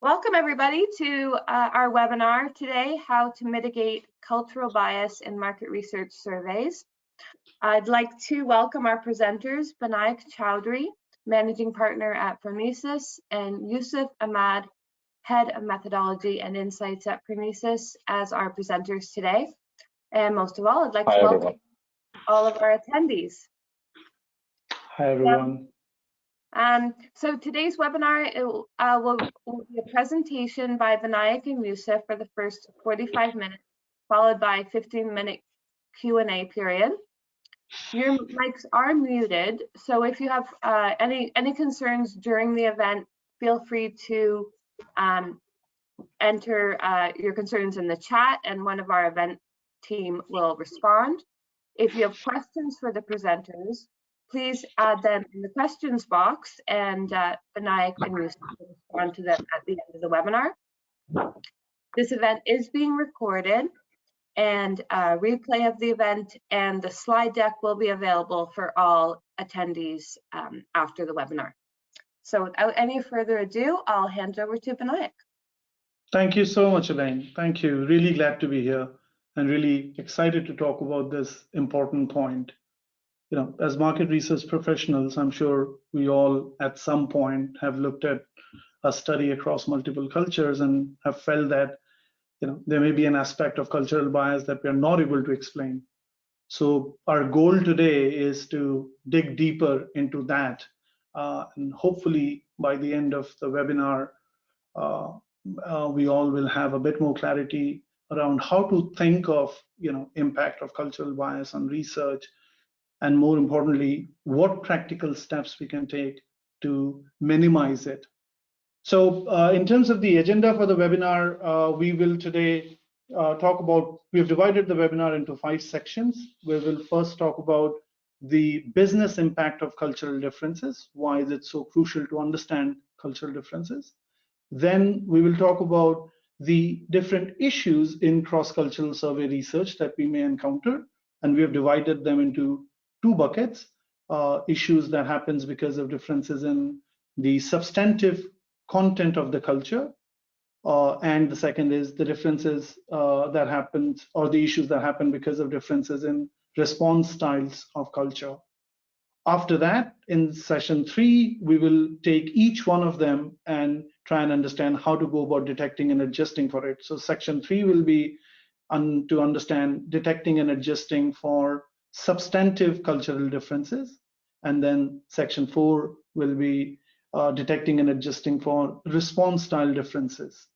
Welcome everybody to our webinar today, How to Mitigate Cultural Bias in Market Research Surveys. I'd like to welcome our presenters, Binayak Chowdhury, Managing Partner at Promesis, and Yusuf Ahmad, Head of Methodology and Insights at Promesis, as our presenters today. And most of all, I'd like to welcome all of our attendees. Hi everyone. So today's webinar will be a presentation by Binayak and Yusuf for the first 45 minutes, followed by a 15-minute Q&A period. Your mics are muted, so if you have any concerns during the event, feel free to enter your concerns in the chat, and one of our event team will respond. If you have questions for the presenters, please add them in the questions box, and Binayak and Yusuf will respond to them at the end of the webinar. This event is being recorded, and a replay of the event and the slide deck will be available for all attendees after the webinar. So without any further ado, I'll hand over to Binayak. Thank you so much, Elaine. Thank you. Really glad to be here and really excited to talk about this important point. You know, as market research professionals, I'm sure we all at some point have looked at a study across multiple cultures and have felt that, you know, there may be an aspect of cultural bias that we are not able to explain. So our goal today is to dig deeper into that, and hopefully by the end of the webinar, we all will have a bit more clarity around how to think of, you know, impact of cultural bias on research, and more importantly, what practical steps we can take to minimize it. So in terms of the agenda for the webinar, we will today talk about, we've divided the webinar into 5 sections. We will first talk about the business impact of cultural differences. Why is it so crucial to understand cultural differences? Then we will talk about the different issues in cross-cultural survey research that we may encounter, and we have divided them into 2 buckets, issues that happens because of differences in the substantive content of the culture, and the second is the differences that happens, or the issues that happen because of differences in response styles of culture. After that, in session 3, we will take each one of them and try and understand how to go about detecting and adjusting for it. So section 3 will be to understand detecting and adjusting for substantive cultural differences, and then section 4 will be detecting and adjusting for response style differences,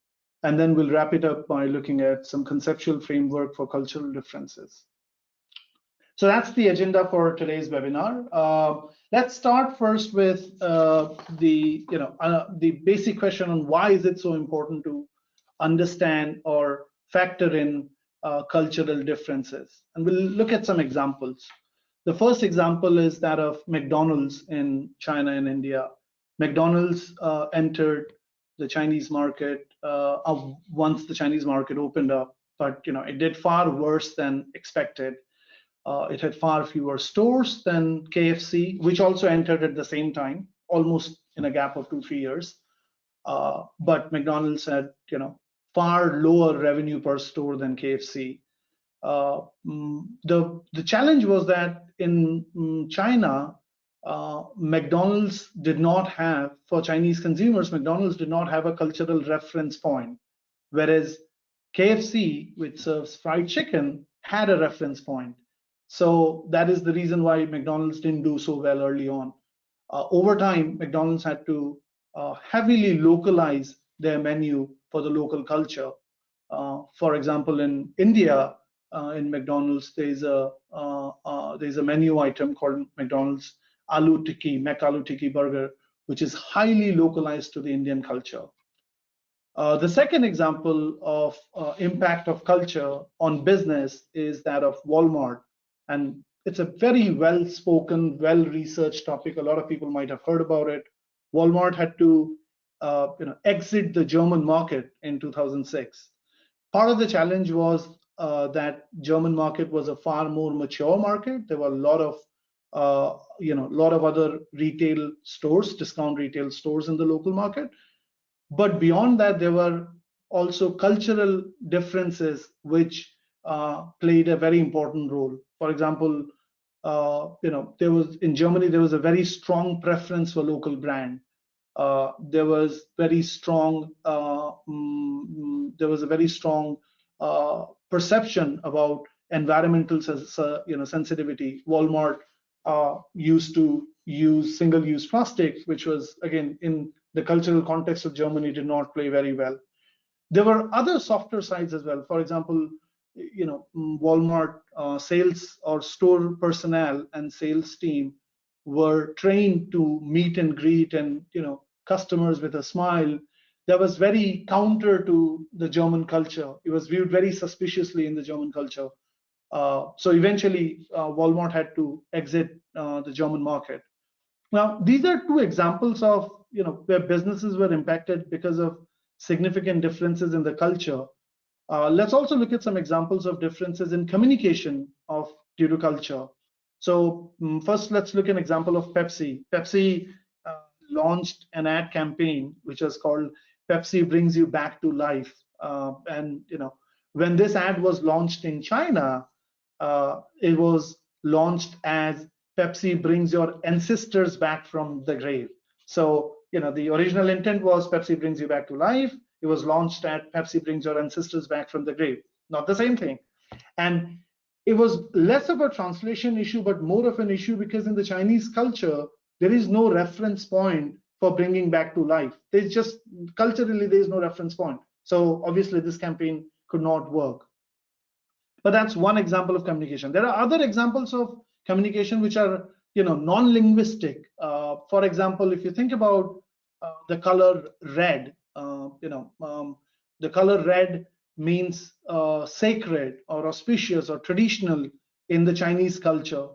and then we'll wrap it up by looking at some conceptual framework for cultural differences. So that's the agenda for today's webinar. Let's start first with the basic question on why is it so important to understand or factor in cultural differences, and we'll look at some examples. The first example is that of McDonald's in China and India. McDonald's entered the Chinese market once the Chinese market opened up, but it did far worse than expected. It had far fewer stores than KFC, which also entered at the same time, almost in a gap of 2-3 years. But McDonald's had far lower revenue per store than KFC. The challenge was that in China, McDonald's did not have, for Chinese consumers, McDonald's did not have a cultural reference point, whereas KFC, which serves fried chicken, had a reference point. So that is the reason why McDonald's didn't do so well early on. Over time, McDonald's had to heavily localize their menu for the local culture. For example, in India, in McDonald's, there's a menu item called McDonald's Aloo Tikki, Aloo Tikki burger, which is highly localized to the Indian culture. The second example of impact of culture on business is that of Walmart, and it's a very well-spoken, well-researched topic. A lot of people might have heard about it. Walmart had to exit the German market in 2006. Part of the challenge was that German market was a far more mature market. There were a lot of other retail stores, discount retail stores in the local market. But beyond that, there were also cultural differences which played a very important role. For example, there was in Germany there was a very strong preference for local brand. There was very strong there was a very strong perception about environmental sensitivity. Walmart used to use single-use plastic, which was again in the cultural context of Germany did not play very well. There were other softer sides as well. For example, Walmart sales or store personnel and sales team were trained to meet and greet and customers with a smile. That was very counter to the German culture. It was viewed very suspiciously in the German culture. So eventually, Walmart had to exit the German market. Now, these are two examples of where businesses were impacted because of significant differences in the culture. Let's also look at some examples of differences in communication due to culture. So first, let's look at an example of Pepsi. Pepsi launched an ad campaign which was called "Pepsi Brings You Back to Life." And when this ad was launched in China, it was launched as "Pepsi brings your ancestors back from the grave." So the original intent was Pepsi brings you back to life. It was launched at Pepsi brings your ancestors back from the grave. Not the same thing. And it was less of a translation issue, but more of an issue because in the Chinese culture, there is no reference point for bringing back to life. There's just culturally, there's no reference point. So obviously this campaign could not work. But that's one example of communication. There are other examples of communication which are non-linguistic. For example, if you think about the color red, the color red means sacred or auspicious or traditional in the Chinese culture.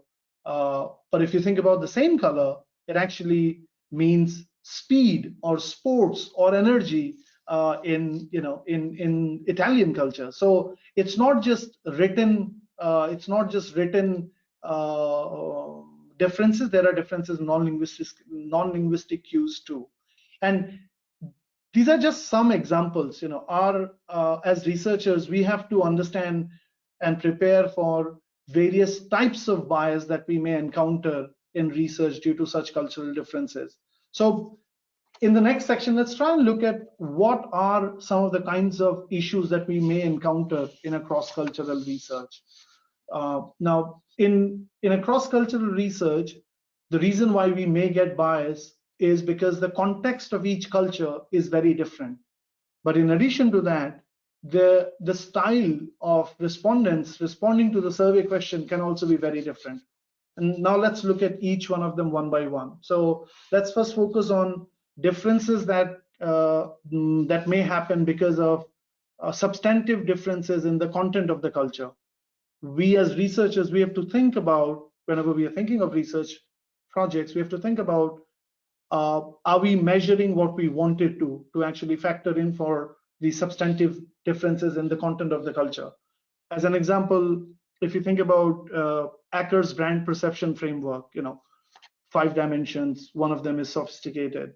But if you think about the same color, it actually means speed or sports or energy in Italian culture. So it's not just written differences. There are differences in non-linguistic cues too. And these are just some examples. As researchers, we have to understand and prepare for various types of bias that we may encounter in research due to such cultural differences. So in the next section, let's try and look at what are some of the kinds of issues that we may encounter in a cross-cultural research. Now, in a cross-cultural research, the reason why we may get bias is because the context of each culture is very different. But in addition to that, the style of respondents responding to the survey question can also be very different. And now let's look at each one of them one by one. So let's first focus on differences that may happen because of substantive differences in the content of the culture. We as researchers, we have to think about, whenever we are thinking of research projects, we have to think about, are we measuring what we wanted to actually factor in for the substantive differences in the content of the culture. As an example, if you think about Acker's brand perception framework, 5 dimensions, one of them is sophisticated.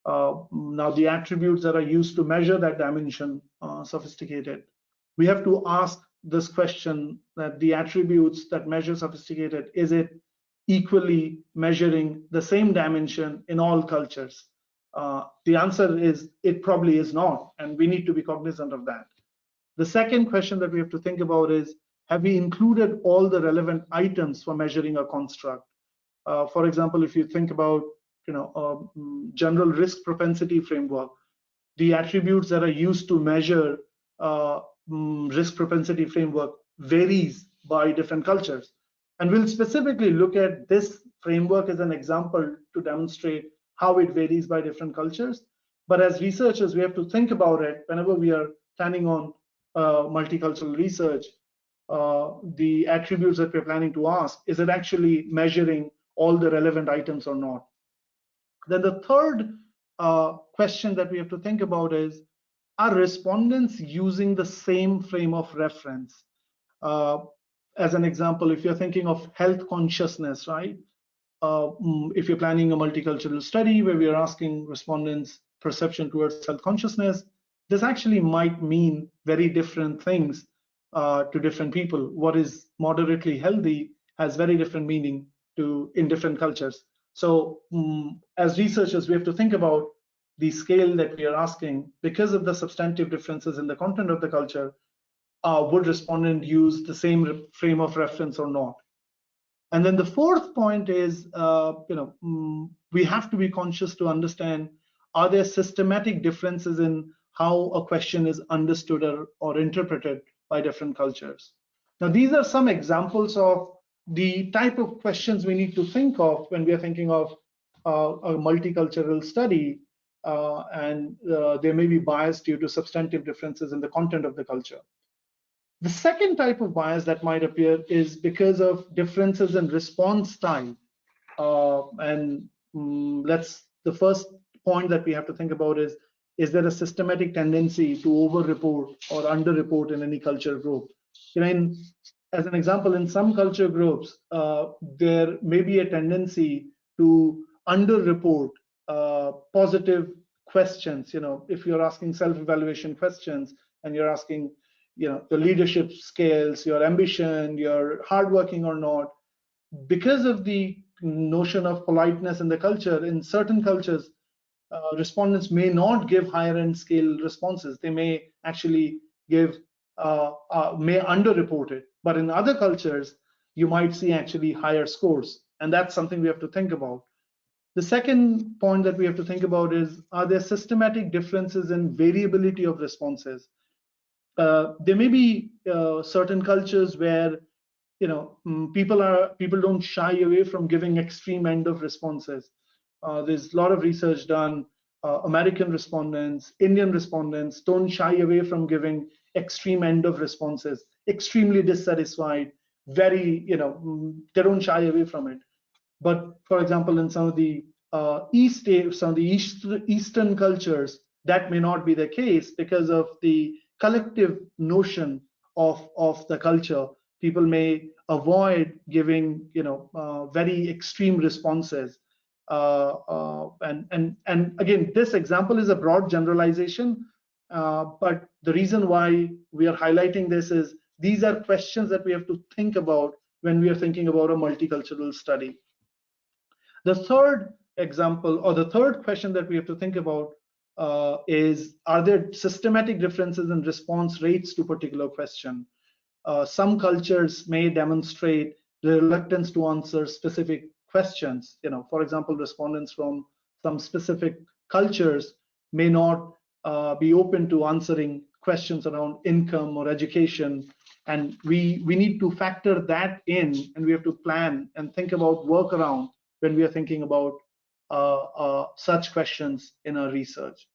Now the attributes that are used to measure that dimension are sophisticated. We have to ask this question, that the attributes that measure sophisticated, is it equally measuring the same dimension in all cultures? The answer is it probably is not, and we need to be cognizant of that. The second question that we have to think about is, have we included all the relevant items for measuring a construct? For example, if you think about general risk propensity framework, the attributes that are used to measure risk propensity framework varies by different cultures. And we'll specifically look at this framework as an example to demonstrate how it varies by different cultures. But as researchers, we have to think about it whenever we are planning on multicultural research. The attributes that we're planning to ask, is it actually measuring all the relevant items or not? Then the third question that we have to think about is, are respondents using the same frame of reference? As an example, if you're thinking of health consciousness, right? If you're planning a multicultural study where we are asking respondents perception towards self-consciousness, this actually might mean very different things to different people. What is moderately healthy has very different meaning in different cultures. So as researchers, we have to think about the scale that we are asking. Because of the substantive differences in the content of the culture, would respondent use the same frame of reference or not? And then the fourth point is, we have to be conscious to understand, are there systematic differences in how a question is understood or interpreted by different cultures? Now, these are some examples of the type of questions we need to think of when we are thinking of a multicultural study, and they may be biased due to substantive differences in the content of the culture. The second type of bias that might appear is because of differences in response time. The first point that we have to think about is there a systematic tendency to over-report or under-report in any culture group? As an example, in some culture groups, there may be a tendency to under-report positive questions. If you're asking self-evaluation questions and you're asking, the leadership skills, your ambition, you're hardworking or not, because of the notion of politeness in the culture, in certain cultures, respondents may not give higher end scale responses. They may actually give, may underreport it. But in other cultures, you might see actually higher scores. And that's something we have to think about. The second point that we have to think about is, are there systematic differences in variability of responses? There may be certain cultures where people don't shy away from giving extreme end of responses. There's a lot of research done. American respondents, Indian respondents don't shy away from giving extreme end of responses, extremely dissatisfied, very, they don't shy away from it. But for example, in some of the Eastern cultures, that may not be the case because of the collective notion of the culture. People may avoid giving, very extreme responses. And again, this example is a broad generalization, but the reason why we are highlighting this is these are questions that we have to think about when we are thinking about a multicultural study. The third example, or the third question that we have to think about is, are there systematic differences in response rates to particular question? Some cultures may demonstrate the reluctance to answer specific questions. For example, respondents from some specific cultures may not be open to answering questions around income or education. And we need to factor that in, and we have to plan and think about workaround when we are thinking about such questions in our research.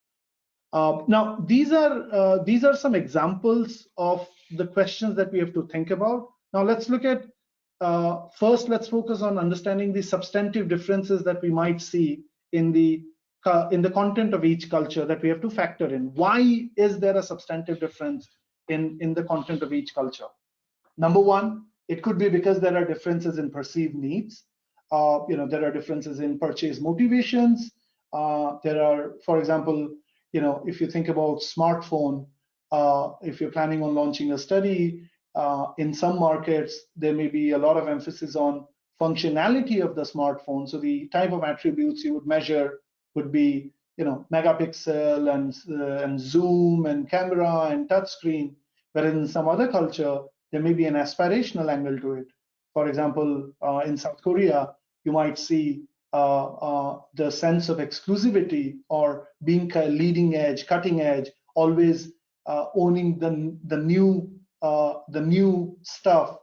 Now, these are some examples of the questions that we have to think about. Now, let's look at, first, let's focus on understanding the substantive differences that we might see in the content of each culture that we have to factor in. Why is there a substantive difference in the content of each culture? Number one, it could be because there are differences in perceived needs. There are differences in purchase motivations. There are, for example, if you think about smartphone, if you're planning on launching a study, in some markets, there may be a lot of emphasis on functionality of the smartphone. So the type of attributes you would measure would be, megapixel and zoom and camera and touchscreen. But in some other culture, there may be an aspirational angle to it. For example, in South Korea, you might see the sense of exclusivity or being leading edge, cutting edge, always owning the new stuff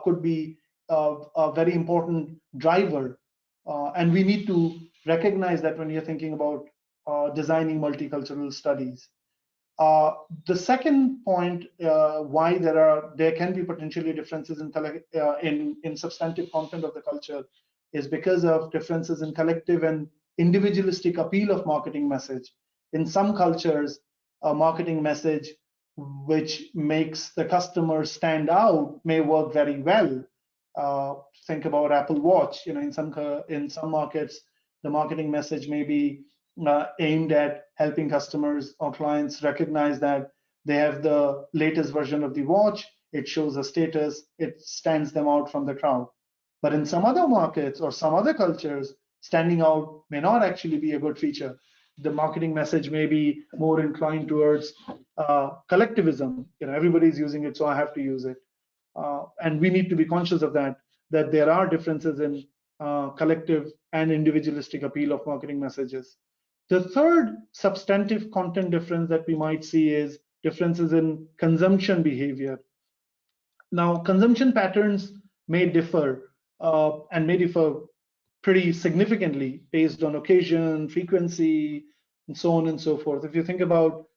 could be a very important driver. And we need to recognize that when you're thinking about designing multicultural studies. The second point, why there can be potentially differences in substantive content of the culture, is because of differences in collective and individualistic appeal of marketing message. In some cultures, a marketing message which makes the customer stand out may work very well. Think about Apple Watch. In some markets, the marketing message may be aimed at helping customers or clients recognize that they have the latest version of the watch. It shows a status, it stands them out from the crowd. But in some other markets or some other cultures, standing out may not actually be a good feature. The marketing message may be more inclined towards collectivism. Everybody's using it, so I have to use it. And we need to be conscious of that there are differences in collective and individualistic appeal of marketing messages. The third substantive content difference that we might see is differences in consumption behavior. Now, consumption patterns may differ and may differ pretty significantly based on occasion, frequency, and so on and so forth. If you think about,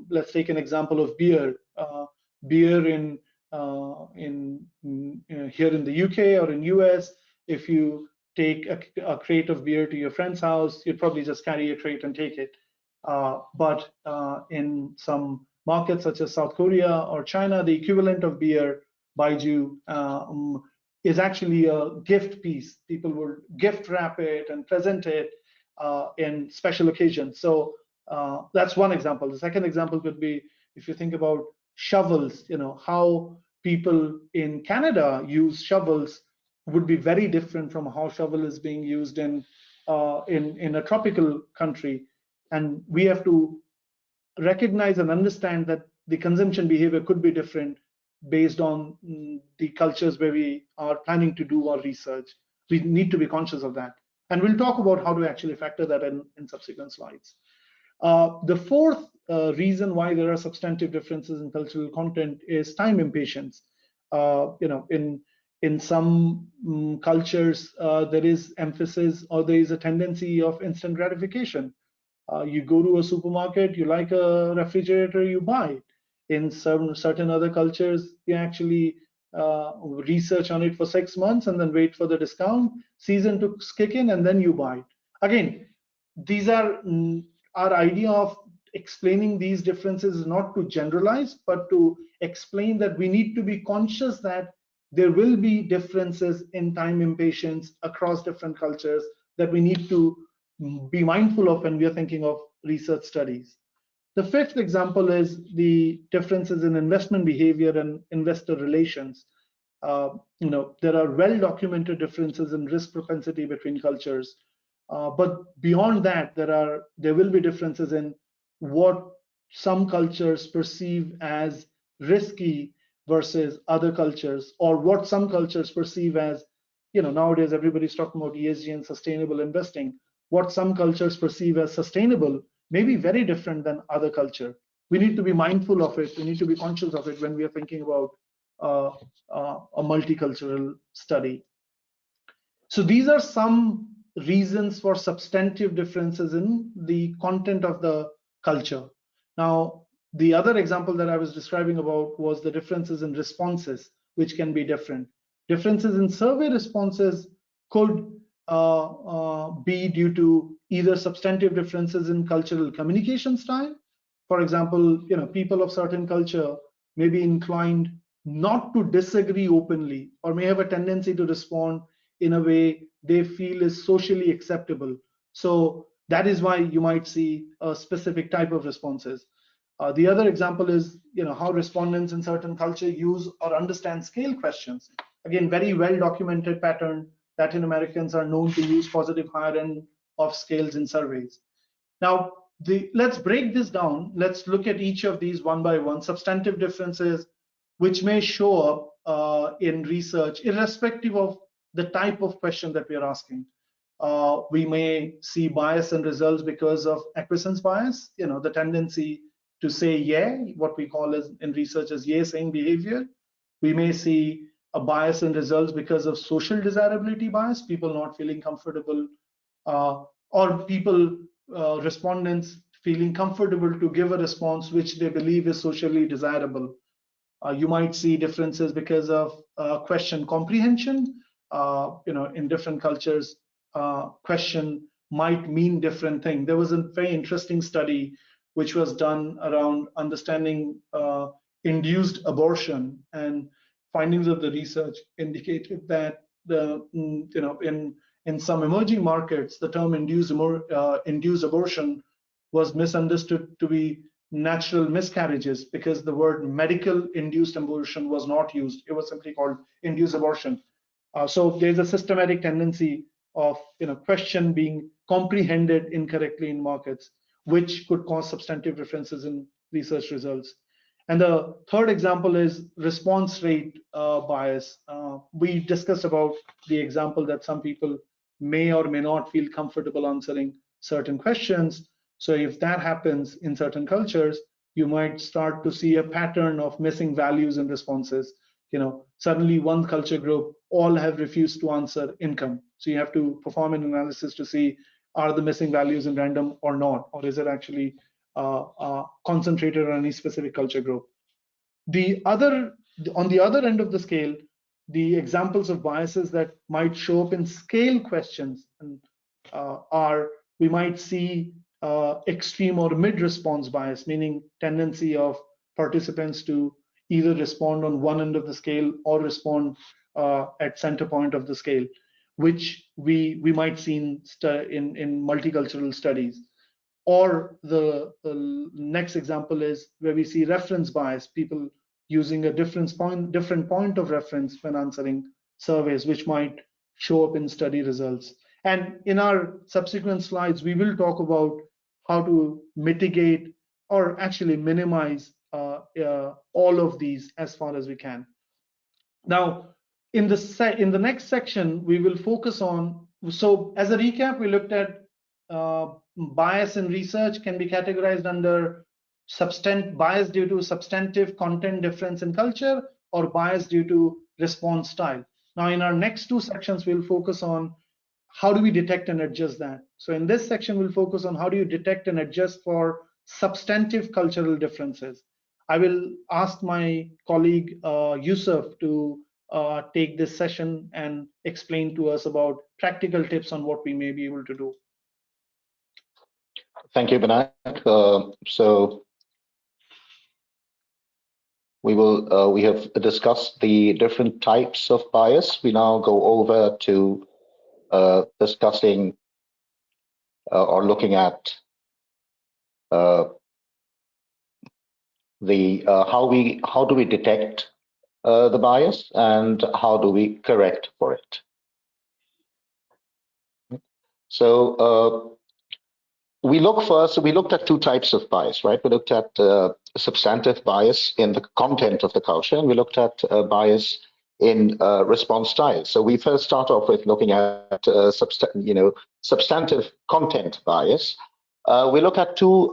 let's take an example of beer. Beer here in the UK or in US, if you take a crate of beer to your friend's house, you'd probably just carry a crate and take it. But in some markets such as South Korea or China, the equivalent of beer, baiju, is actually a gift piece. People will gift wrap it and present it in special occasions. So that's one example. The second example could be if you think about shovels, how people in Canada use shovels would be very different from how shovel is being used in a tropical country. And we have to recognize and understand that the consumption behavior could be different based on the cultures where we are planning to do our research. We need to be conscious of that. And we'll talk about how to actually factor that in subsequent slides. The fourth reason why there are substantive differences in cultural content is time impatience. In some cultures, there is emphasis or there is a tendency of instant gratification. You go to a supermarket, you like a refrigerator, you buy it. In certain other cultures, you actually research on it for 6 months and then wait for the discount season to kick in, and then you buy it. Again, these are our idea of explaining these differences is not to generalize, but to explain that we need to be conscious that there will be differences in time impatience across different cultures that we need to be mindful of when we are thinking of research studies. The fifth example is the differences in investment behavior and investor relations. There are well-documented differences in risk propensity between cultures. But beyond that, there will be differences in what some cultures perceive as risky versus other cultures, or what some cultures perceive as, nowadays everybody's talking about ESG and sustainable investing. What some cultures perceive as sustainable may be very different than other culture. We need to be mindful of it. We need to be conscious of it when we are thinking about a multicultural study. So these are some reasons for substantive differences in the content of the culture. Now, the other example that I was describing about was the differences in responses, which can be different. Differences in survey responses could be due to either substantive differences in cultural communication style. For example, people of certain culture may be inclined not to disagree openly, or may have a tendency to respond in a way they feel is socially acceptable. So that is why you might see a specific type of responses. The other example is, how respondents in certain culture use or understand scale questions. Again, very well documented pattern. Latin Americans are known to use positive higher end of scales in surveys. Now, let's break this down. Let's look at each of these one by one. Substantive differences which may show up in research, irrespective of the type of question that we are asking. We may see bias in results because of acquiescence bias, the tendency to say yeah, what we call as in research as yeah-saying behavior. We may see a bias in results because of social desirability bias, people not feeling comfortable, or people, respondents feeling comfortable to give a response which they believe is socially desirable. You might see differences because of question comprehension. In different cultures, question might mean different things. There was a very interesting study which was done around understanding induced abortion, and findings of the research indicated that in in some emerging markets, the term induced abortion was misunderstood to be natural miscarriages because the word medical induced abortion was not used. It was simply called induced abortion. So there's a systematic tendency of question being comprehended incorrectly in markets, which could cause substantive differences in research results. And the third example is response rate bias. We discussed about the example that some people may or may not feel comfortable answering certain questions. So if that happens in certain cultures, you might start to see a pattern of missing values in responses. Suddenly one culture group all have refused to answer income. So you have to perform an analysis to see, are the missing values in random or not, or is it actually concentrated on any specific culture group? On the other end of the scale, the examples of biases that might show up in scale questions are, we might see extreme or mid-response bias, meaning tendency of participants to either respond on one end of the scale or respond at center point of the scale, which we might see in multicultural studies. Or the next example is where we see reference bias, people using a different point of reference when answering surveys, which might show up in study results. And in our subsequent slides, we will talk about how to mitigate or actually minimize all of these as far as we can. Now, in the next section, we will focus on, so as a recap, we looked at bias in research can be categorized under bias due to substantive content difference in culture or bias due to response style. Now, in our next two sections, we'll focus on how do we detect and adjust that. So in this section, we'll focus on how do you detect and adjust for substantive cultural differences. I will ask my colleague Yusuf to take this session and explain to us about practical tips on what we may be able to do. Thank you, Binayak. So we have discussed the different types of bias. We now go over to discussing or looking at how do we detect the bias and how do we correct for it. So we looked at two types of bias, right? We looked at substantive bias in the content of the culture, and we looked at bias in response style. So we first start off with looking at substantive content bias. We look at two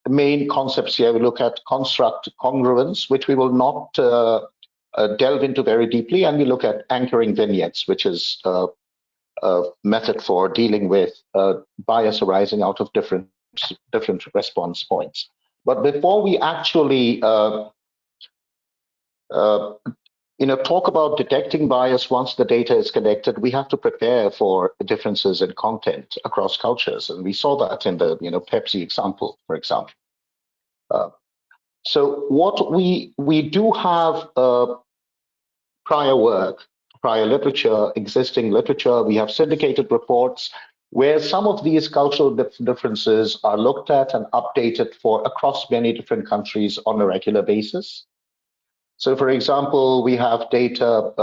main concepts here. We look at construct congruence, which we will not delve into very deeply, and we look at anchoring vignettes, which is method for dealing with bias arising out of different response points. But before we actually talk about detecting bias once the data is collected, we have to prepare for differences in content across cultures, and we saw that in the Pepsi example, for example. So what we do have prior work, prior literature, existing literature. We have syndicated reports where some of these cultural differences are looked at and updated for across many different countries on a regular basis. So, for example, we have data,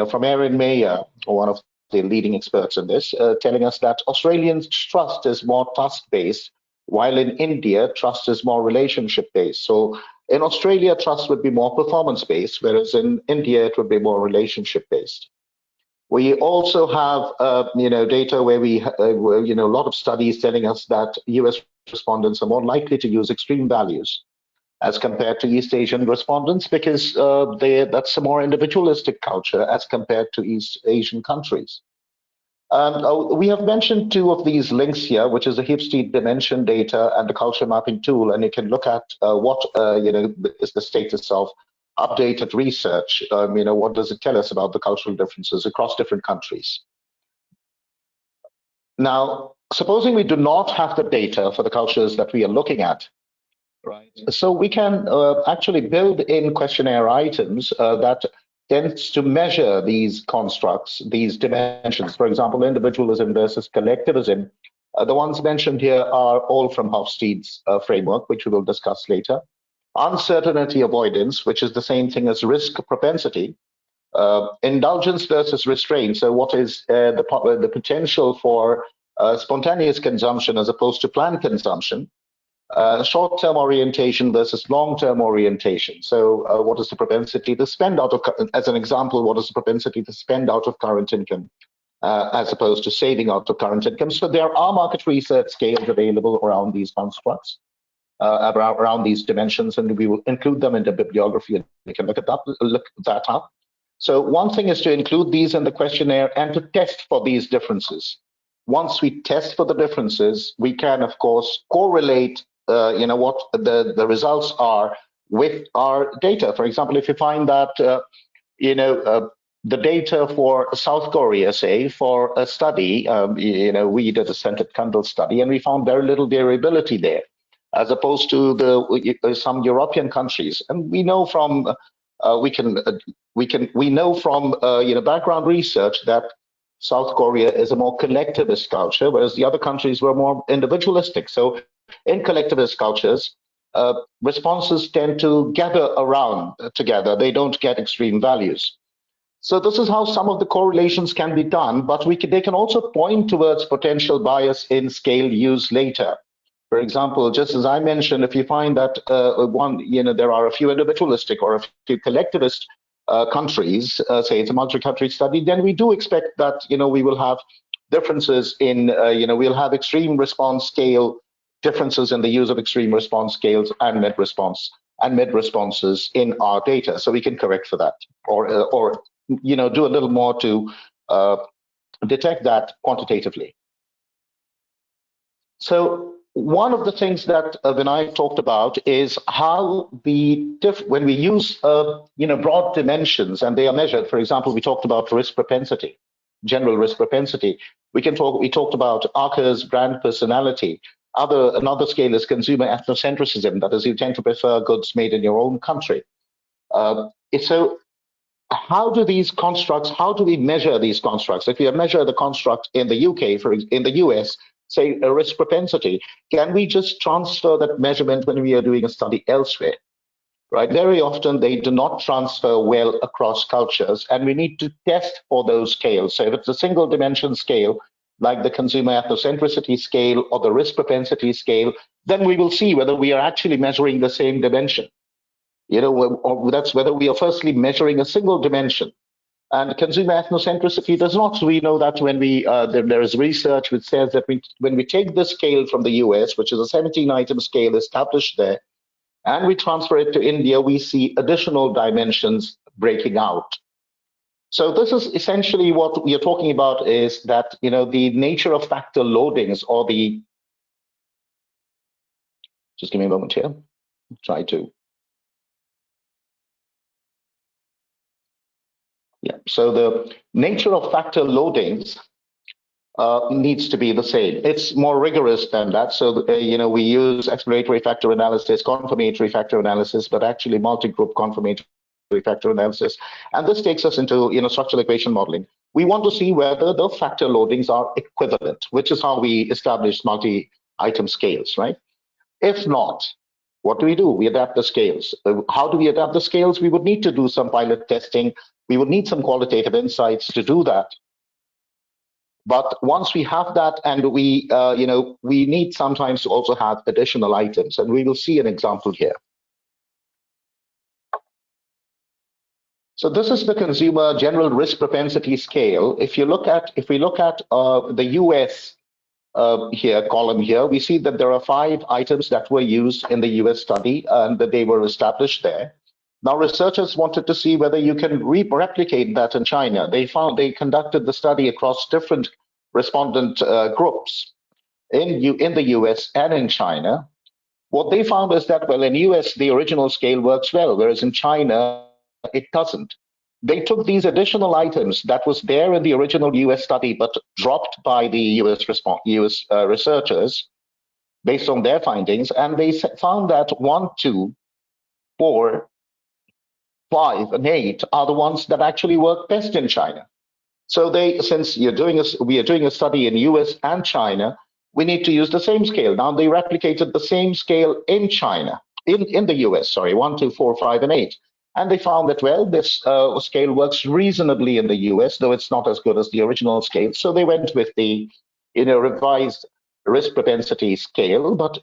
from Aaron Mayer, one of the leading experts in this, telling us that Australians' trust is more task-based, while in India, trust is more relationship-based. So in Australia, trust would be more performance-based, whereas in India, it would be more relationship-based. We also have, data where a lot of studies telling us that US respondents are more likely to use extreme values as compared to East Asian respondents because that's a more individualistic culture as compared to East Asian countries. We have mentioned two of these links here, which is the Hipstead dimension data and the culture mapping tool, and you can look at what is the status of updated research. What does it tell us about the cultural differences across different countries? Now, supposing we do not have the data for the cultures that we are looking at, right? So we can actually build in questionnaire items that tends to measure these constructs, these dimensions. For example, individualism versus collectivism. The ones mentioned here are all from Hofstede's framework, which we will discuss later. Uncertainty avoidance, which is the same thing as risk propensity. Indulgence versus restraint. So what is the potential for spontaneous consumption as opposed to planned consumption? Short-term orientation versus long-term orientation. So what is the propensity to spend out of, as an example, what is the propensity to spend out of current income as opposed to saving out of current income? So there are market research scales available around these constructs, around these dimensions, and we will include them in the bibliography, and we can look that up. So one thing is to include these in the questionnaire and to test for these differences. Once we test for the differences, we can, of course, correlate what the results are with our data. For example, if you find that the data for South Korea, say, for a study, we did a scented candle study, and we found very little variability there, as opposed to some European countries. And we know from we know from background research that South Korea is a more collectivist culture, whereas the other countries were more individualistic. So in collectivist cultures, responses tend to gather around together. They don't get extreme values. So this is how some of the correlations can be done, but they can also point towards potential bias in scale use later. For example, just as I mentioned, if you find that there are a few individualistic or a few collectivist countries, say it's a multi-country study, then we do expect that we will have differences in we'll have extreme response scale differences in the use of extreme response scales and mid responses in our data, so we can correct for that, or do a little more to detect that quantitatively. So one of the things that Vinay talked about is how when we use broad dimensions and they are measured. For example, we talked about risk propensity, general risk propensity. We talked about Archer's brand personality. Another scale is consumer ethnocentrism. That is, you tend to prefer goods made in your own country. So how do we measure these constructs? If we measure the construct in the UK, in the US, say a risk propensity, can we just transfer that measurement when we are doing a study elsewhere? Right? Very often they do not transfer well across cultures, and we need to test for those scales. So if it's a single dimension scale, like the consumer ethnocentricity scale or the risk propensity scale, then we will see whether we are actually measuring the same dimension. Or that's whether we are firstly measuring a single dimension. And consumer ethnocentricity does not. We know that when there is research which says that when we take the scale from the US, which is a 17-item scale established there, and we transfer it to India, we see additional dimensions breaking out. So this is essentially what we are talking about, is that the nature of factor loadings, or just give me a moment here, try to. Yeah, so the nature of factor loadings needs to be the same. It's more rigorous than that. So, we use exploratory factor analysis, confirmatory factor analysis, but actually multi-group confirmatory factor analysis. And this takes us into, structural equation modeling. We want to see whether the factor loadings are equivalent, which is how we establish multi-item scales, right? If not, what do? We adapt the scales. How do we adapt the scales? We would need to do some pilot testing. We would need some qualitative insights to do that. But once we have that, and we need sometimes to also have additional items, and we will see an example here. So this is the consumer general risk propensity scale. If we look at the US column here, we see that there are 5 items that were used in the US study and that they were established there. Now, researchers wanted to see whether you can replicate that in China. They conducted the study across different respondent groups in the US and in China. What they found is that, well, in US, the original scale works well, whereas in China, it doesn't. They took these additional items that was there in the original US study, but dropped by the US researchers based on their findings, and they found that 1, 2, 4, 5, and 8 are the ones that actually work best in China. So since we are doing a study in US and China, we need to use the same scale. Now they replicated the same scale in China, in the US, sorry, 1, 2, 4, 5, and 8. And they found that, well, this scale works reasonably in the US, though it's not as good as the original scale. So they went with the revised risk propensity scale, but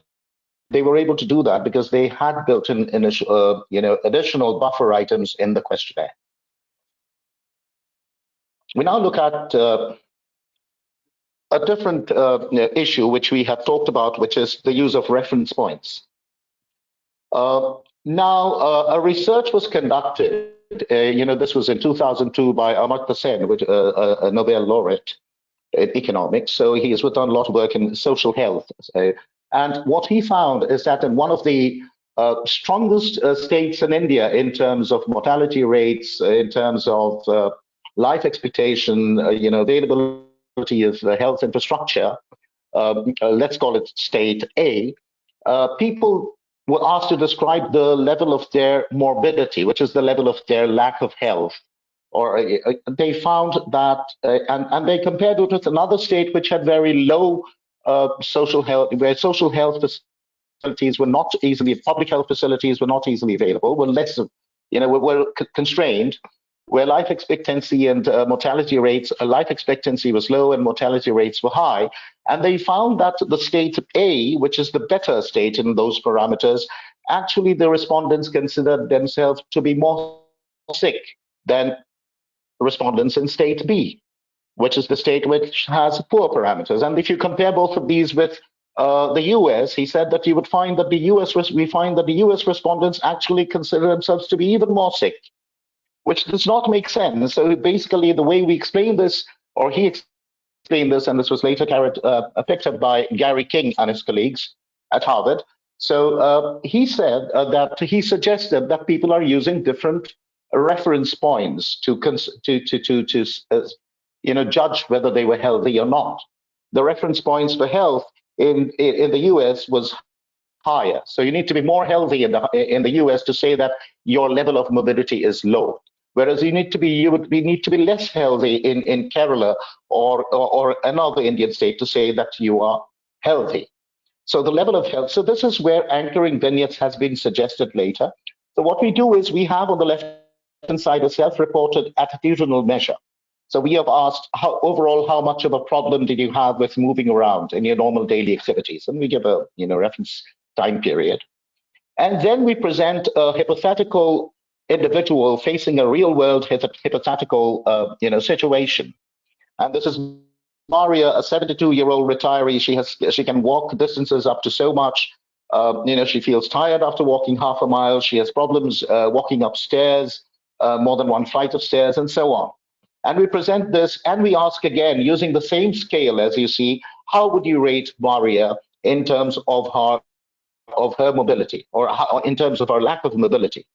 they were able to do that because they had built in additional buffer items in the questionnaire. We now look at a different issue which we have talked about, which is the use of reference points. A research was conducted. This was in 2002 by Amartya Sen, which a Nobel laureate in economics. So he has done a lot of work in social health. And what he found is that in one of the strongest states in India in terms of mortality rates, in terms of life expectation, availability of health infrastructure, let's call it state A, people were asked to describe the level of their morbidity, which is the level of their lack of health. Or they found that, and they compared it with another state which had very low social health, where social health facilities were not easily, public health facilities were not easily available, were less, were constrained, where life expectancy and mortality rates, life expectancy was low and mortality rates were high. And they found that the state A, which is the better state in those parameters, actually the respondents considered themselves to be more sick than respondents in state B, which is the state which has poor parameters. And if you compare both of these with the US, he said that you would find that we find that the US respondents actually consider themselves to be even more sick, which does not make sense. So basically, the way we explain this, or he explained this, and this was later picked up by Gary King and his colleagues at Harvard. So he said that he suggested that people are using different reference points to judge whether they were healthy or not. The reference points for health in the US was higher. So you need to be more healthy in the US to say that your level of morbidity is low. Whereas you need to be less healthy in Kerala or another Indian state to say that you are healthy. So the level of health. So this is where anchoring vignettes has been suggested later. So what we do is we have on the left-hand side a self-reported attitudinal measure. So we have asked overall how much of a problem did you have with moving around in your normal daily activities, and we give a reference time period. And then we present a hypothetical individual facing a real-world hypothetical situation. And this is Maria, a 72-year-old retiree. She can walk distances up to so much. She feels tired after walking half a mile. She has problems walking upstairs, more than one flight of stairs, and so on. And we present this, and we ask again, using the same scale as you see, how would you rate Maria in terms of her mobility, or in terms of her lack of mobility,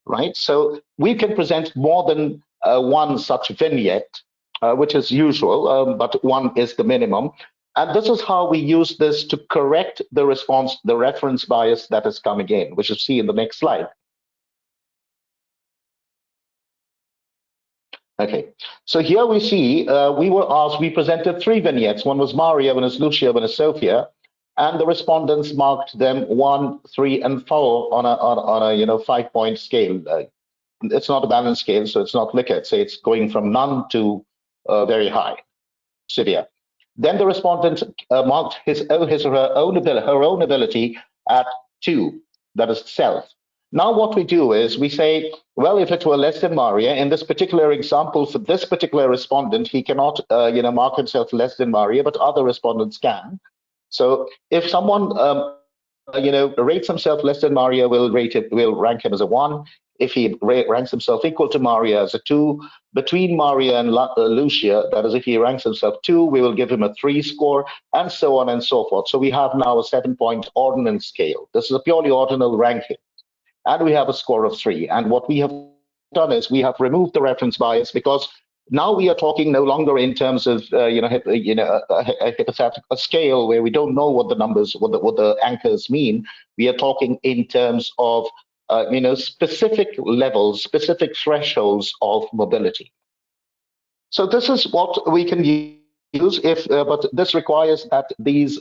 right? So we can present more than one such vignette, which is usual, but one is the minimum. And this is how we use this to correct the response, the reference bias that is coming in, which you see in the next slide. Okay, so here we see we presented 3 vignettes. One was Maria, one is Lucia, one is Sophia, and the respondents marked them 1, 3, and 4 on a 5-point scale. It's not a balanced scale, so it's not Likert. Say it's going from none to very high, severe. Then the respondent marked her own ability at 2, that is self. Now what we do is we say, well, if it were less than Maria, in this particular example, for this particular respondent, he cannot mark himself less than Maria, but other respondents can. So if someone rates himself less than Maria, we'll rank him as a 1. If he ranks himself equal to Maria, as a 2. Between Maria and Lucia, that is, if he ranks himself 2, we will give him a 3 score, and so on and so forth. So we have now a 7-point ordinal scale. This is a purely ordinal ranking. And we have a score of 3. And what we have done is we have removed the reference bias, because now we are talking no longer in terms of a hypothetical scale where we don't know what the numbers, what the anchors mean. We are talking in terms of specific levels, specific thresholds of mobility. So this is what we can use but this requires that these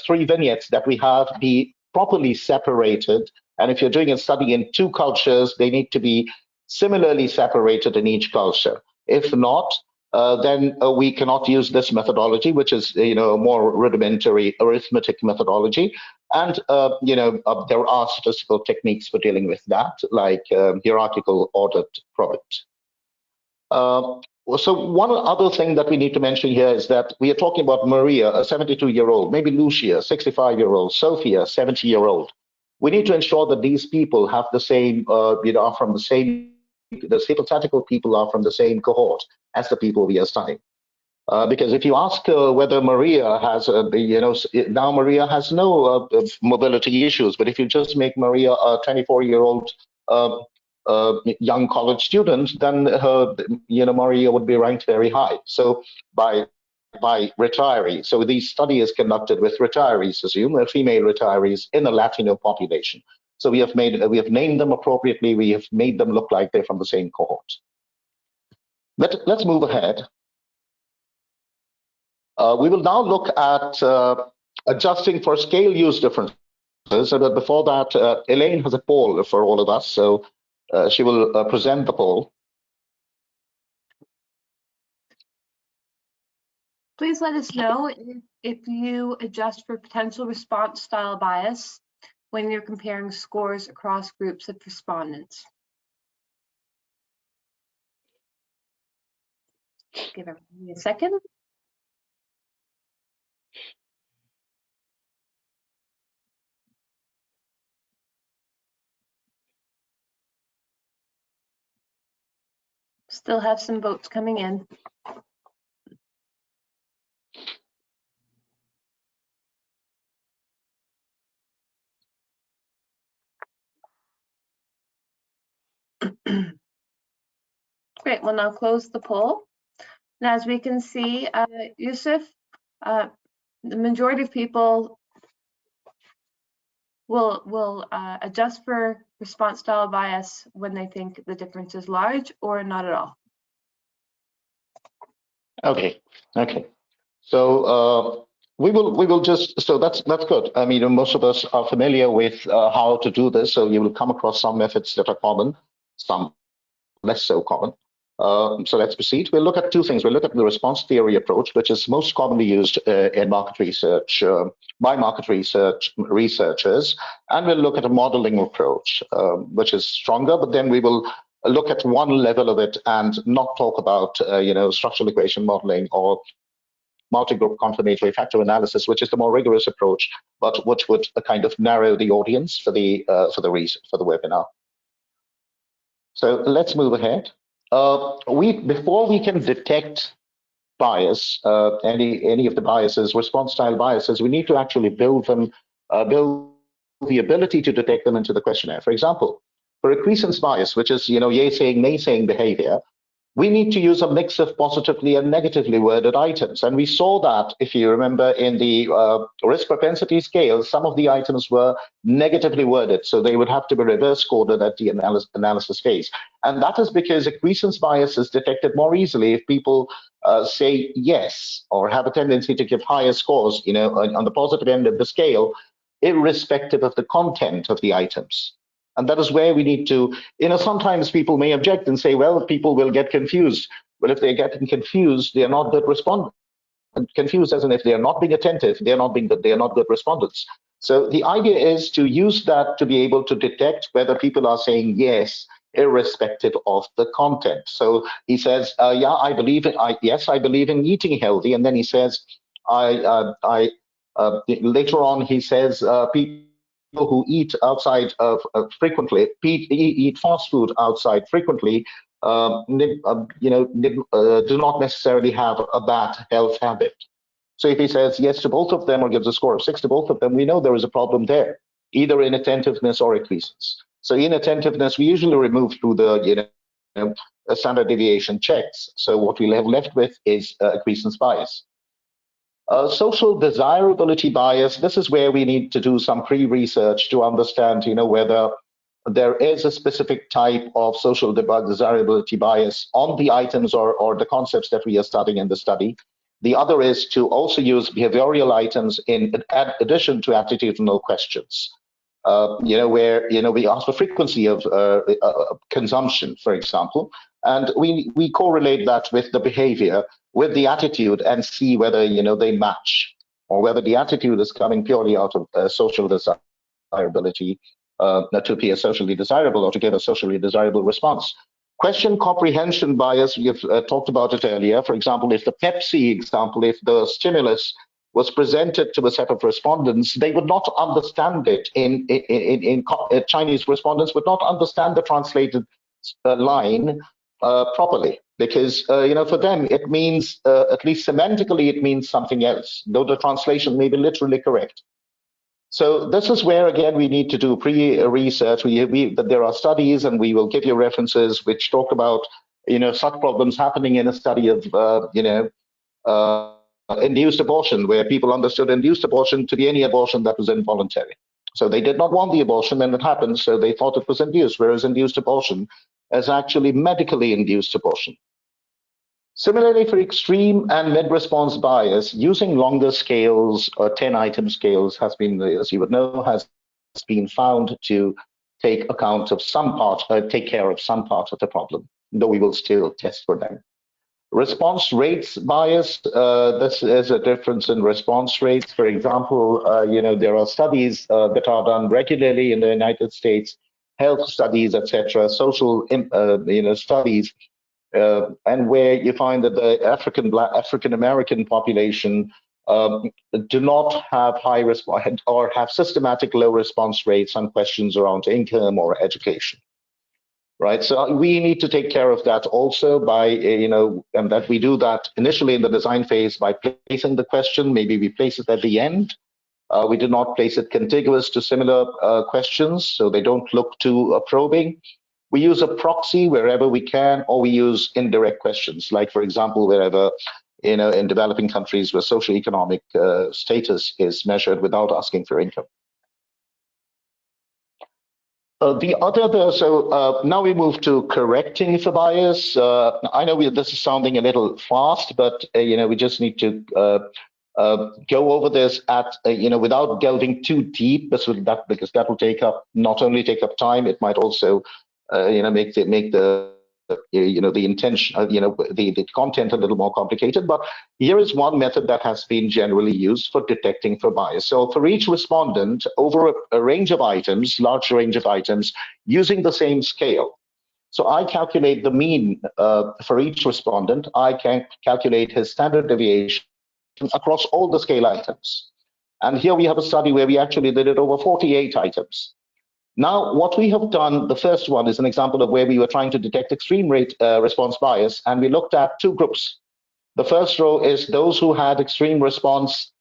three vignettes that we have be properly separated. And if you're doing a study in two cultures, they need to be similarly separated in each culture. If not, then we cannot use this methodology, which is a more rudimentary arithmetic methodology. And there are statistical techniques for dealing with that, like hierarchical ordered product. So one other thing that we need to mention here is that we are talking about Maria, a 72-year-old, maybe Lucia, 65-year-old, Sophia, 70-year-old. We need to ensure that these people have the same, are from the same, the hypothetical people are from the same cohort as the people we are studying. Because if you ask whether Maria has, now Maria has no mobility issues, but if you just make Maria a 24-year-old young college student, then Maria would be ranked very high. So by retirees. So this study is conducted with retirees, assume female retirees in a Latino population. So we have named them appropriately. We have made them look like they're from the same cohort. Let's move ahead. We will now look at adjusting for scale use differences. But before that, Elaine has a poll for all of us, so she will present the poll. Please let us know if you adjust for potential response style bias when you're comparing scores across groups of respondents. Give everybody a second. Still have some votes coming in. Great, we'll now close the poll. And as we can see, Yusuf, the majority of people will adjust for response style bias when they think the difference is large or not at all. Okay. So we will just, so that's good. I mean, most of us are familiar with how to do this, so you will come across some methods that are common, some less so common. So let's proceed. We'll look at two things. We'll look at the response theory approach, which is most commonly used in market research by market researchers, and we'll look at a modeling approach, which is stronger, but then we will look at one level of it and not talk about structural equation modeling or multi-group confirmatory factor analysis, which is the more rigorous approach, but which would kind of narrow the audience for the webinar. So let's move ahead. Before we can detect bias, any of the biases, response style biases, we need to actually build the ability to detect them into the questionnaire. For example, for acquiescence bias, which is yay saying, nay saying behavior, we need to use a mix of positively and negatively worded items. And we saw that, if you remember, in the risk propensity scale, some of the items were negatively worded, so they would have to be reverse coded at the analysis phase. And that is because acquiescence bias is detected more easily if people say yes, or have a tendency to give higher scores, on the positive end of the scale, irrespective of the content of the items. And that is where we need to, sometimes people may object and say, well, people will get confused. But if they're getting confused, they are not good respondents. Confused as in if they are not being attentive, they are not good respondents. So the idea is to use that to be able to detect whether people are saying yes, irrespective of the content. So he says, yeah, I believe in eating healthy. And then he says, later on, he says, people who eat outside frequently, eat fast food outside frequently, do not necessarily have a bad health habit. So if he says yes to both of them or gives a score of 6 to both of them, we know there is a problem there, either inattentiveness or acquiescence. So inattentiveness, we usually remove through the standard deviation checks. So what we have left with is acquiescence bias. Social desirability bias, this is where we need to do some pre-research to understand, whether there is a specific type of social desirability bias on the items or the concepts that we are studying in the study. The other is to also use behavioral items in addition to attitudinal questions. Where we ask for frequency of consumption, for example, and we correlate that with the behavior, with the attitude, and see whether they match, or whether the attitude is coming purely out of social desirability to appear socially desirable or to give a socially desirable response. Question comprehension bias, we have talked about it earlier. For example, if the Pepsi example, if the stimulus was presented to a set of respondents, they would not understand it. Chinese respondents would not understand the translated line properly, because for them it means, at least semantically, it means something else, though the translation may be literally correct. So this is where, again, we need to do pre-research. There are studies, and we will give you references which talk about such problems happening in a study of induced abortion, where people understood induced abortion to be any abortion that was involuntary. So they did not want the abortion, and it happened, so they thought it was induced, whereas induced abortion is actually medically induced abortion. Similarly, for extreme and mid-response bias, using longer scales or 10-item scales has been, as you would know, has been found to take account of some part, take care of some part of the problem, though we will still test for them. Response rates bias, this is a difference in response rates. For example, there are studies that are done regularly in the United States, health studies, etc., social studies, and where you find that the African American population do not have high response or have systematic low response rates on questions around income or education. Right, so we need to take care of that also by, and that we do that initially in the design phase by placing the question. Maybe we place it at the end. We do not place it contiguous to similar questions, so they don't look too probing. We use a proxy wherever we can, or we use indirect questions, like, for example, wherever, in developing countries where socioeconomic status is measured without asking for income. Now we move to correcting for bias. I know this is sounding a little fast, but we just need to go over this at without delving too deep, because that will not only take up time, it might also make the intention, the content a little more complicated. But here is one method that has been generally used for detecting for bias. So for each respondent, over a range of items, large range of items, using the same scale. So I calculate the mean for each respondent. I can calculate his standard deviation across all the scale items. And here we have a study where we actually did it over 48 items. Now, what we have done, the first one is an example of where we were trying to detect extreme rate response bias, and we looked at two groups. The first row is those who had extreme response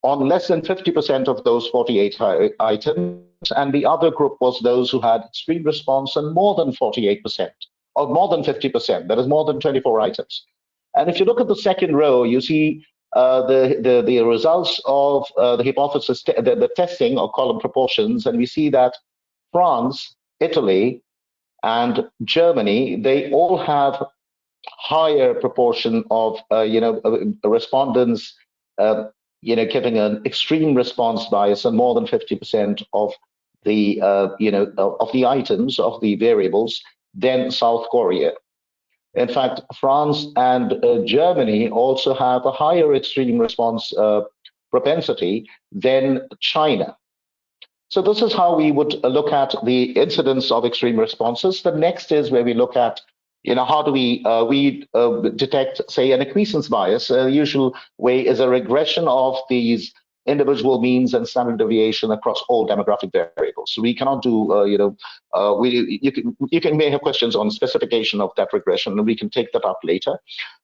on less than 50% of those 48 items, and the other group was those who had extreme response on more than 48%, or more than 50%, that is more than 24 items. And if you look at the second row, you see the results of the hypothesis, the testing of column proportions, and we see that France, Italy, and Germany, they all have higher proportion of respondents giving an extreme response bias, and more than 50% of the of the items, of the variables, than South Korea. In fact, France and Germany also have a higher extreme response propensity than China. So this is how we would look at the incidence of extreme responses. The next is where we look at, how do we detect, say, an acquiescence bias. The usual way is a regression of these individual means and standard deviation across all demographic variables. So we cannot do, you may have questions on specification of that regression, and we can take that up later.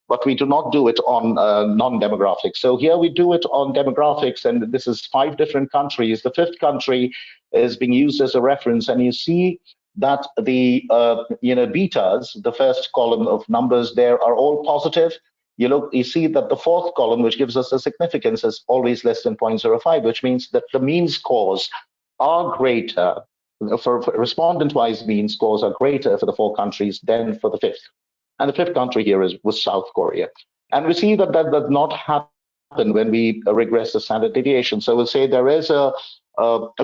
But we do not do it on non-demographics. So here we do it on demographics, and this is 5 different countries. The 5th country is being used as a reference, and you see that the betas, the first column of numbers there, are all positive. You see that the 4th column, which gives us the significance, is always less than 0.05, which means that the mean scores are greater for respondent-wise mean scores are greater for the 4 countries than for the 5th. And the 5th country here was South Korea. And we see that that does not happen when we regress the standard deviation. So we'll say there is a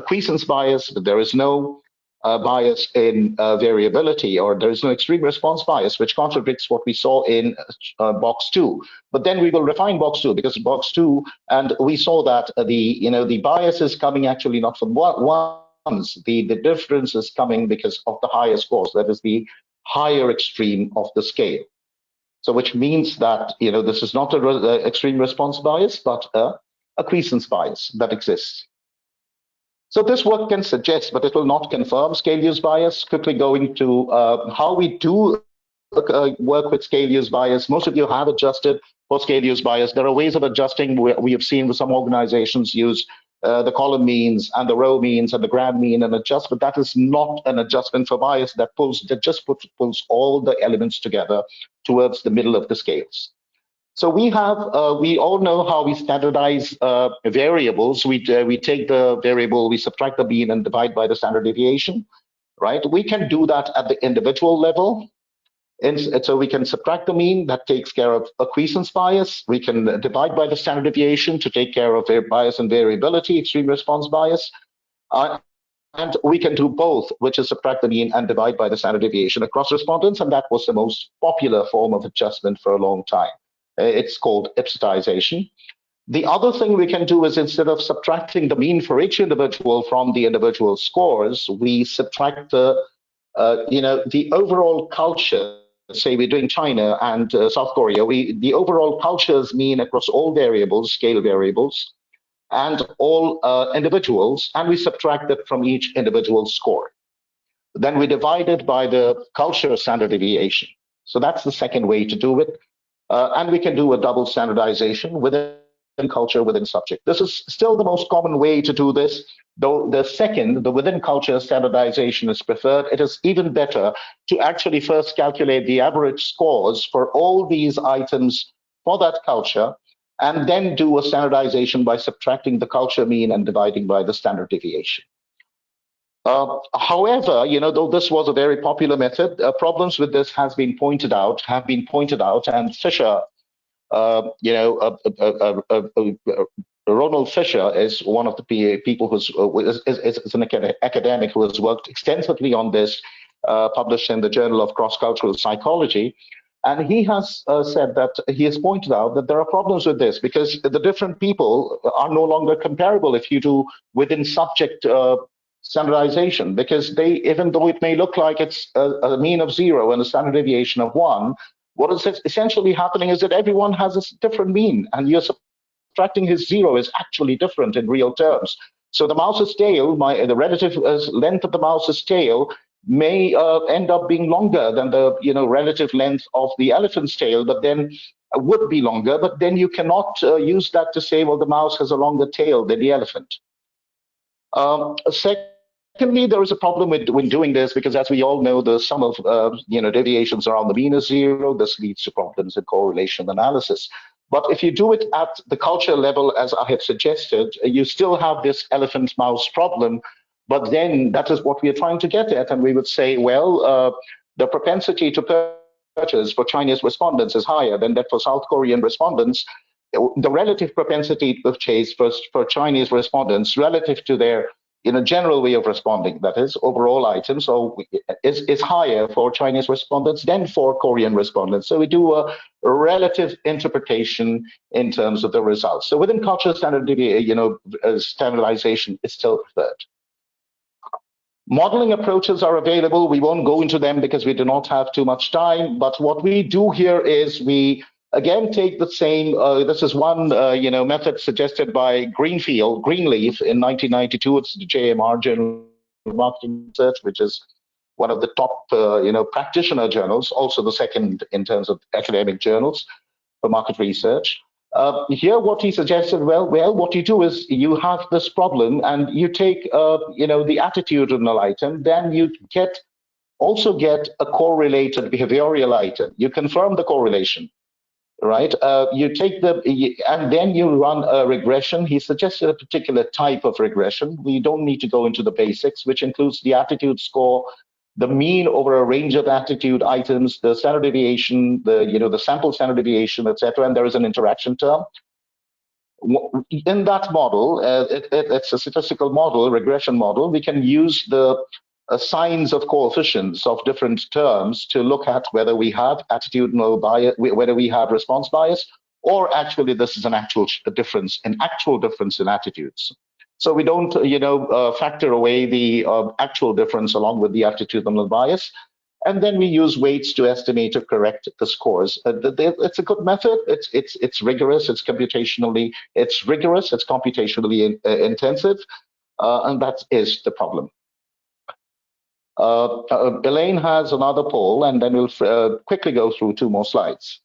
quiescence bias, but there is no bias in variability, or there is no extreme response bias, which contradicts what we saw in box 2. But then we will refine box 2, because box 2, and we saw that the bias is coming actually not from ones. The difference is coming because of the higher scores. That is the higher extreme of the scale. So which means that this is not an extreme response bias, but a quiescence bias that exists. So this work can suggest, but it will not confirm scale use bias. Quickly going to how we do work with scale use bias. Most of you have adjusted for scale use bias. There are ways of adjusting. We have seen with some organizations use the column means and the row means and the gram mean and adjust, but that is not an adjustment for bias. That just pulls all the elements together towards the middle of the scales. So we all know how we standardize variables. We take the variable, we subtract the mean and divide by the standard deviation, right? We can do that at the individual level. And so we can subtract the mean, that takes care of a quiescence bias. We can divide by the standard deviation to take care of bias and variability, extreme response bias. And we can do both, which is subtract the mean and divide by the standard deviation across respondents. And that was the most popular form of adjustment for a long time. It's called ipsitization. The other thing we can do is, instead of subtracting the mean for each individual from the individual scores, we subtract the overall culture. Say we're doing China and South Korea, the overall culture's mean across all variables, scale variables, and all individuals, and we subtract it from each individual score. Then we divide it by the culture standard deviation. So that's the second way to do it. And we can do a double standardization within culture, within subject. This is still the most common way to do this, though the within culture standardization is preferred. It is even better to actually first calculate the average scores for all these items for that culture, and then do a standardization by subtracting the culture mean and dividing by the standard deviation. However, though this was a very popular method, problems with this have been pointed out, and Fisher, Ronald Fisher is one of the people who's is an academic who has worked extensively on this, published in the Journal of Cross-Cultural Psychology. And he has said that he has pointed out that there are problems with this, because the different people are no longer comparable if you do within subject standardization, because even though it may look like it's a mean of 0 and a standard deviation of 1, what is essentially happening is that everyone has a different mean, and you're subtracting his 0 is actually different in real terms. So the mouse's tail, the relative length of the mouse's tail may end up being longer than the relative length of the elephant's tail, but then would be longer. But then you cannot use that to say, well, the mouse has a longer tail than the elephant. Secondly, there is a problem when doing this, because as we all know, the sum of deviations around the mean is 0. This leads to problems in correlation analysis. But if you do it at the culture level, as I have suggested, you still have this elephant-mouse problem. But then that is what we are trying to get at. And we would say, well, the propensity to purchase for Chinese respondents is higher than that for South Korean respondents. The relative propensity to purchase for Chinese respondents relative to their general way of responding, that is, overall items, is higher for Chinese respondents than for Korean respondents. So we do a relative interpretation in terms of the results. So within culture standardization is still preferred. Modeling approaches are available. We won't go into them because we do not have too much time. But what we do here is we again take the same. This is one method suggested by Greenleaf in 1992. It's the JMR Journal of Marketing Research, which is one of the top practitioner journals, also the second in terms of academic journals for market research. Here, what he suggested, well, what you do is you have this problem and you take, the attitudinal item, then you also get a correlated behavioral item. You confirm the correlation. right? You take and then you run a regression. He suggested a particular type of regression. We don't need to go into the basics, which includes the attitude score, the mean over a range of attitude items, the standard deviation, the sample standard deviation, etc. And there is an interaction term. In that model, it's a statistical model, regression model. We can use the signs of coefficients of different terms to look at whether we have attitudinal bias, whether we have response bias, or actually this is an actual difference in attitudes. So we don't, factor away the actual difference along with the attitudinal bias. And then we use weights to estimate or correct the scores. It's a good method. It's rigorous. It's computationally intensive, and that is the problem. Elaine has another poll, and then we'll quickly go through 2 more slides.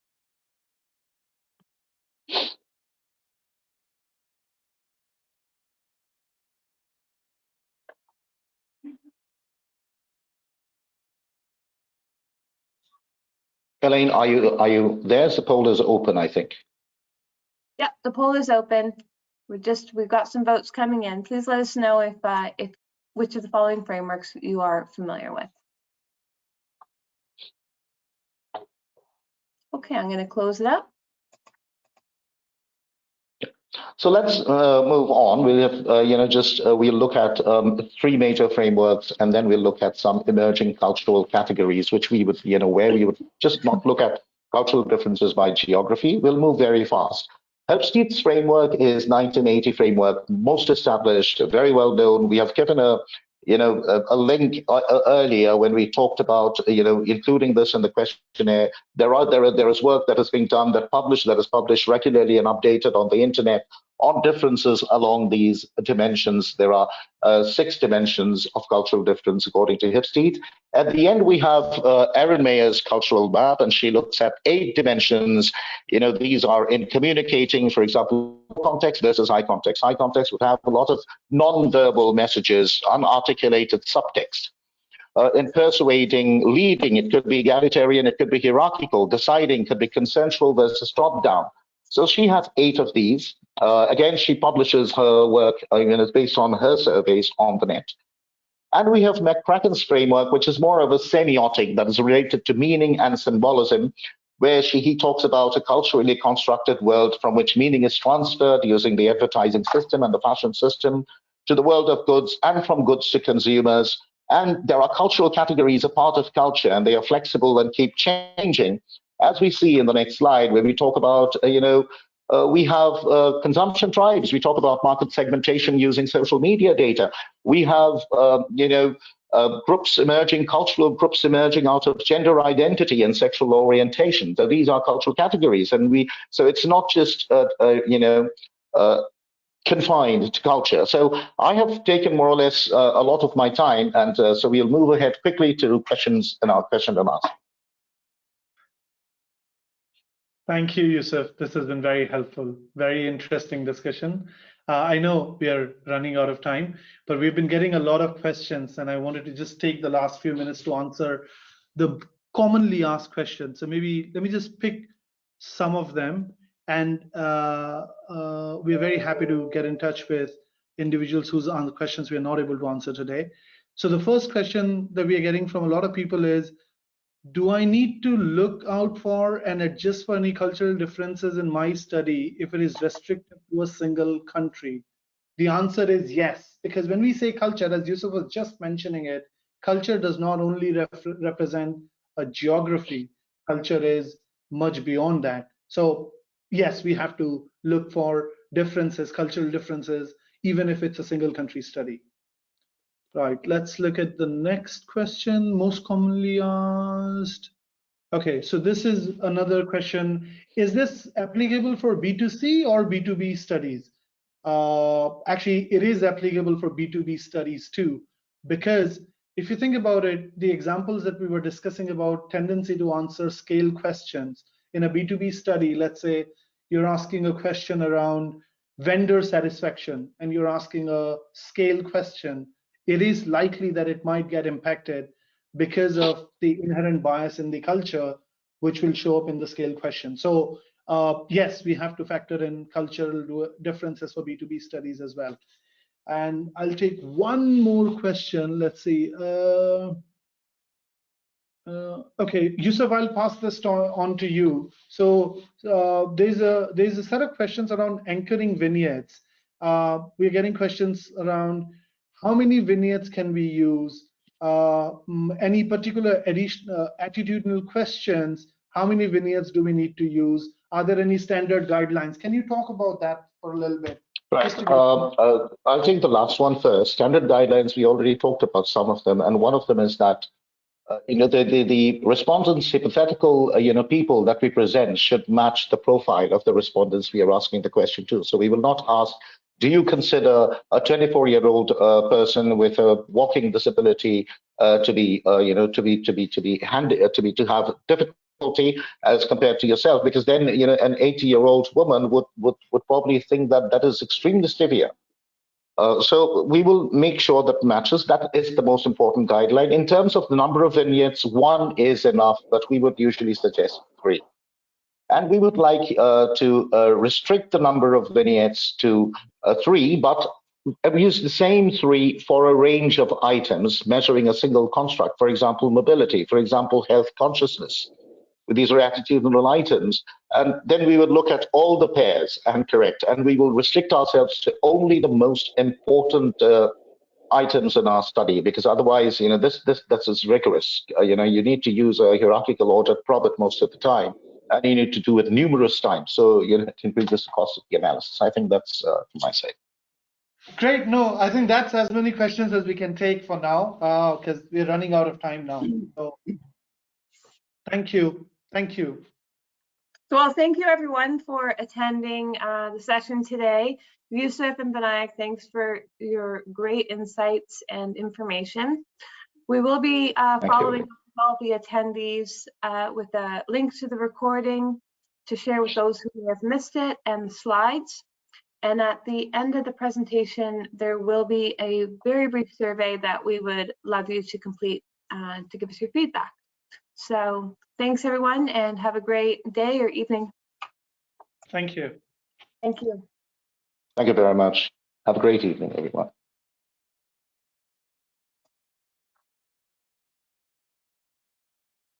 Elaine, are you there? The poll is open, I think. Yep, the poll is open. We've got some votes coming in. Please let us know if which of the following frameworks you are familiar with. Okay, I'm going to close it up. So let's move on. We'll have, we'll look at 3 major frameworks, and then we'll look at some emerging cultural categories, which we would, where we would just not look at cultural differences by geography. We'll move very fast. Helpsteed's framework is 1980 framework, most established, very well known. We have given a link earlier when we talked about, including this in the questionnaire. There is work that is being done that is published regularly and updated on the internet on differences along these dimensions. There are 6 dimensions of cultural difference according to Helpsteed. At the end, we have Erin Mayer's cultural map, and she looks at 8 dimensions. These are in communicating, for example, context versus high context. High context would have a lot of non-verbal messages, unarticulated subtext. In persuading, leading, it could be egalitarian, it could be hierarchical. Deciding could be consensual versus top-down. So she has 8 of these. Again, she publishes her work, it's based on her surveys on the net. And we have McCracken's framework, which is more of a semiotic that is related to meaning and symbolism, where he talks about a culturally constructed world from which meaning is transferred using the advertising system and the fashion system to the world of goods, and from goods to consumers. And there are cultural categories a part of culture, and they are flexible and keep changing, as we see in the next slide, where we talk about, we have consumption tribes. We talk about market segmentation using social media data. We have, cultural groups emerging out of gender identity and sexual orientation. So these are cultural categories, and so it's not just, confined to culture. So I have taken more or less a lot of my time, and so we'll move ahead quickly to questions and our question and answer. Thank you, Yusuf. This has been very helpful, very interesting discussion. I know we are running out of time, but we've been getting a lot of questions, and I wanted to just take the last few minutes to answer the commonly asked questions. So maybe let me just pick some of them, and we're very happy to get in touch with individuals whose questions we are not able to answer today. So the first question that we are getting from a lot of people is, do I need to look out for and adjust for any cultural differences in my study if it is restricted to a single country? The answer is yes, because when we say culture, as Yusuf was just mentioning it, culture does not only represent a geography. Culture is much beyond that. So yes, we have to look for differences, cultural differences, even if it's a single country study. Right, let's look at the next question, most commonly asked. Okay, so this is another question. Is this applicable for B2C or B2B studies? Actually, it is applicable for B2B studies too, because if you think about it, the examples that we were discussing about tendency to answer scale questions in a B2B study, let's say you're asking a question around vendor satisfaction and you're asking a scale question, it is likely that it might get impacted because of the inherent bias in the culture, which will show up in the scale question. So yes, we have to factor in cultural differences for B2B studies as well. And I'll take one more question. Let's see. Okay, Yusuf, I'll pass this on to you. So there's a set of questions around anchoring vignettes. We're getting questions around how many vignettes can we use? Any particular attitudinal questions? How many vignettes do we need to use? Are there any standard guidelines? Can you talk about that for a little bit? Right. I'll take the last one first. Standard guidelines, we already talked about some of them, and one of them is that the respondents' hypothetical people that we present should match the profile of the respondents we are asking the question to. So we will not ask, do you consider a 24-year-old person with a walking disability to have difficulty as compared to yourself? Because then an 80-year-old woman would probably think that that is extremely severe. So we will make sure that matches. That is the most important guideline. In terms of the number of vignettes, 1 is enough, but we would usually suggest 3. And we would like to restrict the number of vignettes to 3, but use the same 3 for a range of items measuring a single construct. For example, mobility, for example, health consciousness. These are attitudinal items. And then we would look at all the pairs and correct, and we will restrict ourselves to only the most important items in our study, because otherwise, this is rigorous. You need to use a hierarchical order probit most of the time, and you need to do it numerous times. So it increases the cost of the analysis. I think that's from my side. Great. No, I think that's as many questions as we can take for now, because we're running out of time now. So thank you. Thank you. So, well, thank you everyone for attending the session today. Yusuf and Binayak, thanks for your great insights and information. We will be following up with all the attendees with a link to the recording to share with those who have missed it and the slides. And at the end of the presentation, there will be a very brief survey that we would love you to complete to give us your feedback. So thanks everyone, and have a great day or evening. Thank you. Thank you. Thank you very much. Have a great evening, everyone.